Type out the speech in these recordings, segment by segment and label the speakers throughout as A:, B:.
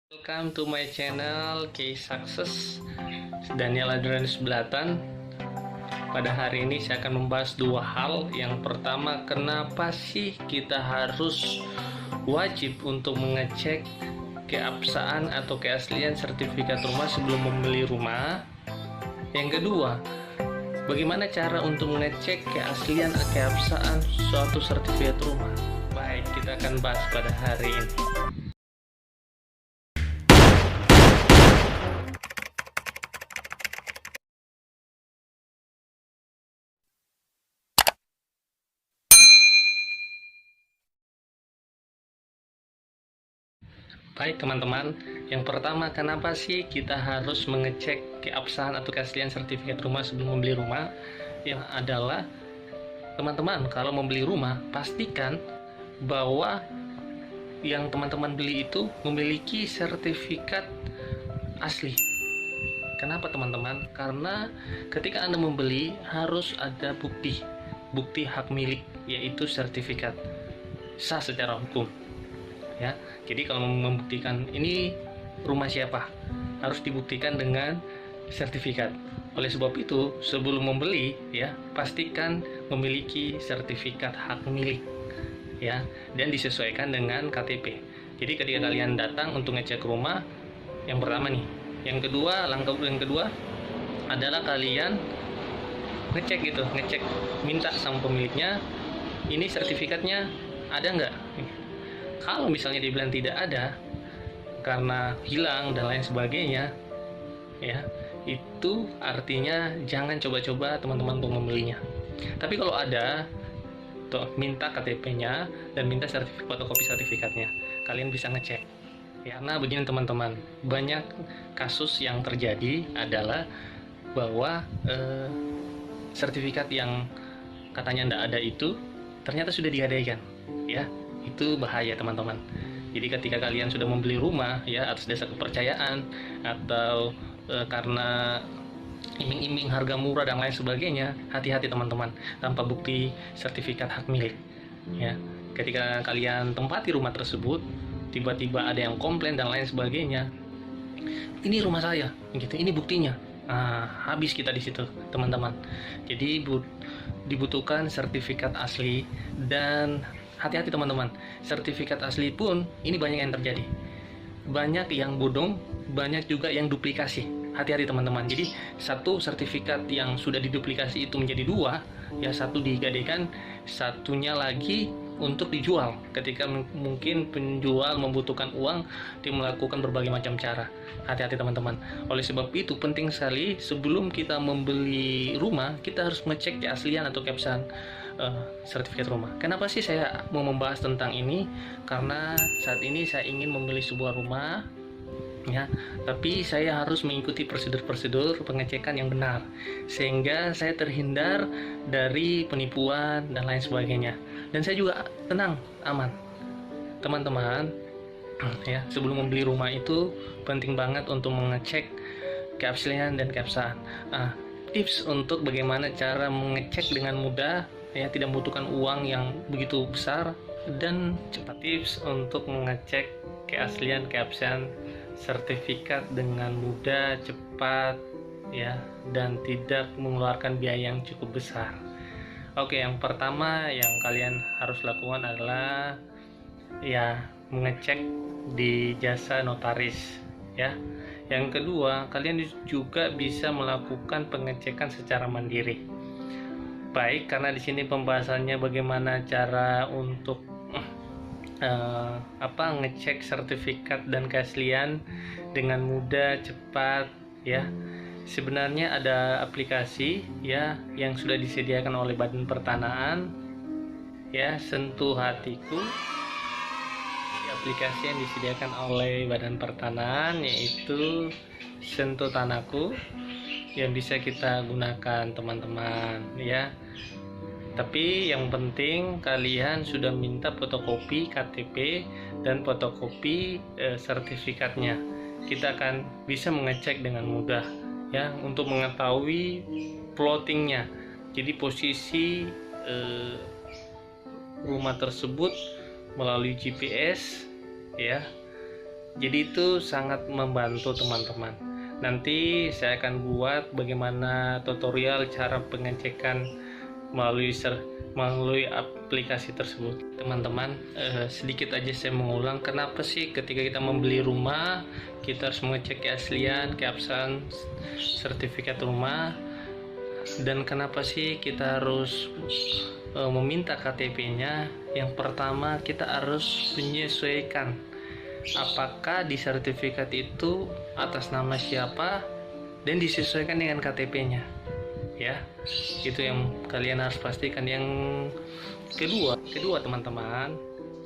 A: Welcome to my channel Case Success. Daniel Adrianus Belatan. Pada hari ini saya akan membahas dua hal. Yang pertama, kenapa sih kita harus wajib untuk mengecek keabsahan atau keaslian sertifikat rumah sebelum membeli rumah. Yang kedua, bagaimana cara untuk mengecek keaslian atau keabsahan suatu sertifikat rumah. Baik, kita akan bahas pada hari ini. Baik teman-teman, yang pertama, kenapa sih kita harus mengecek keabsahan atau keaslian sertifikat rumah sebelum membeli rumah? Yang adalah, teman-teman, kalau membeli rumah, pastikan bahwa yang teman-teman beli itu memiliki sertifikat asli. Kenapa teman-teman? Karena ketika Anda membeli harus ada bukti hak milik, yaitu sertifikat sah secara hukum. Ya, jadi kalau membuktikan ini rumah siapa, harus dibuktikan dengan sertifikat. Oleh sebab itu, sebelum membeli, ya, pastikan memiliki sertifikat hak milik, ya, dan disesuaikan dengan KTP. Jadi ketika kalian datang untuk ngecek rumah, yang pertama nih, langkah yang kedua adalah kalian ngecek, minta sama pemiliknya, ini sertifikatnya ada nggak? Kalau misalnya dibilang tidak ada karena hilang dan lain sebagainya, ya, itu artinya jangan coba-coba teman-teman untuk membelinya. Tapi kalau ada, minta KTP-nya dan minta fotokopi sertifikatnya. Kalian bisa ngecek. Ya, nah begini teman-teman, banyak kasus yang terjadi adalah bahwa sertifikat yang katanya tidak ada itu ternyata sudah digadaikan, ya. Itu bahaya teman-teman. Jadi ketika kalian sudah membeli rumah, ya, atas dasar kepercayaan atau karena iming-iming harga murah dan lain sebagainya, hati-hati teman-teman, tanpa bukti sertifikat hak milik, ya. Ketika kalian tempati rumah tersebut, tiba-tiba ada yang komplain dan lain sebagainya, ini rumah saya, gitu, ini buktinya. Habis kita di situ teman-teman. Jadi dibutuhkan sertifikat asli. Dan hati-hati teman-teman, sertifikat asli pun ini banyak yang terjadi, banyak yang bodong, banyak juga yang duplikasi. Hati-hati teman-teman. Jadi satu sertifikat yang sudah diduplikasi itu menjadi dua, ya, satu digadaikan, satunya lagi untuk dijual. Ketika mungkin penjual membutuhkan uang, dia melakukan berbagai macam cara. Hati-hati teman-teman. Oleh sebab itu penting sekali sebelum kita membeli rumah, kita harus mengecek keaslian atau keabsahan sertifikat rumah. Kenapa sih saya mau membahas tentang ini? Karena saat ini saya ingin membeli sebuah rumah, ya, tapi saya harus mengikuti prosedur-prosedur pengecekan yang benar sehingga saya terhindar dari penipuan dan lain sebagainya. Dan saya juga tenang, aman. Teman-teman, ya, sebelum membeli rumah itu penting banget untuk mengecek keaslian dan keabsahan. Tips untuk bagaimana cara mengecek dengan mudah, ya, tidak membutuhkan uang yang begitu besar dan cepat. Tips untuk mengecek keaslian keabsahan sertifikat dengan mudah, cepat, ya, dan tidak mengeluarkan biaya yang cukup besar. Oke, yang pertama yang kalian harus lakukan adalah, ya, mengecek di jasa notaris, ya. Yang kedua, kalian juga bisa melakukan pengecekan secara mandiri. Baik, karena di sini pembahasannya bagaimana cara untuk ngecek sertifikat dan keaslian dengan mudah, cepat, ya. Sebenarnya ada aplikasi, ya, yang sudah disediakan oleh Badan Pertanahan, ya, Sentuh Hatiku. Aplikasi yang disediakan oleh Badan Pertanahan yaitu Sentuh Tanahku, yang bisa kita gunakan teman-teman, ya. Tapi yang penting kalian sudah minta fotokopi KTP dan fotokopi sertifikatnya. Kita akan bisa mengecek dengan mudah, ya, untuk mengetahui plottingnya. Jadi posisi rumah tersebut melalui GPS, ya, Jadi itu sangat membantu teman-teman. Nanti saya akan buat bagaimana tutorial cara pengecekan melalui aplikasi tersebut. Teman-teman, sedikit aja saya mengulang, kenapa sih ketika kita membeli rumah kita harus mengecek keaslian, keabsahan sertifikat rumah, dan kenapa sih kita harus meminta KTP-nya. Yang pertama, kita harus menyesuaikan apakah di sertifikat itu atas nama siapa dan disesuaikan dengan KTP-nya, ya. Itu yang kalian harus pastikan. Yang kedua teman-teman,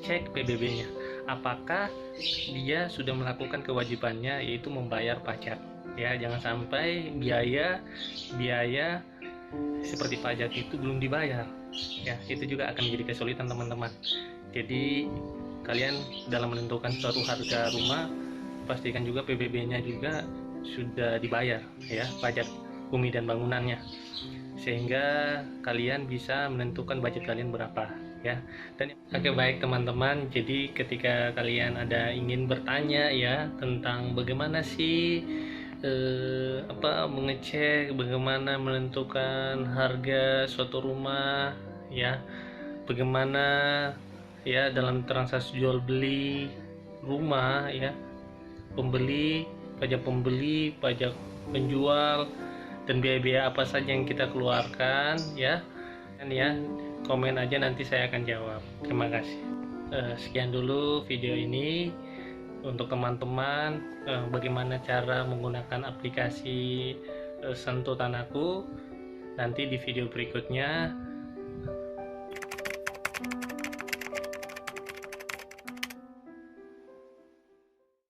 A: cek PBB-nya, apakah dia sudah melakukan kewajibannya, yaitu membayar pajak, ya. Jangan sampai biaya seperti pajak itu belum dibayar, ya. Itu juga akan menjadi kesulitan teman-teman. Jadi kalian dalam menentukan suatu harga rumah, pastikan juga PBB-nya juga sudah dibayar, ya, pajak bumi dan bangunannya, sehingga kalian bisa menentukan budget kalian berapa, ya. Dan oke, baik teman-teman, jadi ketika kalian ingin bertanya, ya, tentang bagaimana sih mengecek, bagaimana menentukan harga suatu rumah, ya, bagaimana, ya, dalam transaksi jual beli rumah, ya, pajak pembeli, pajak penjual, dan biaya-biaya apa saja yang kita keluarkan, ya. Dan ya, komen aja, nanti saya akan jawab. Terima kasih. Sekian dulu video ini untuk teman-teman, bagaimana cara menggunakan aplikasi Sentuh Tanahku. Nanti di video berikutnya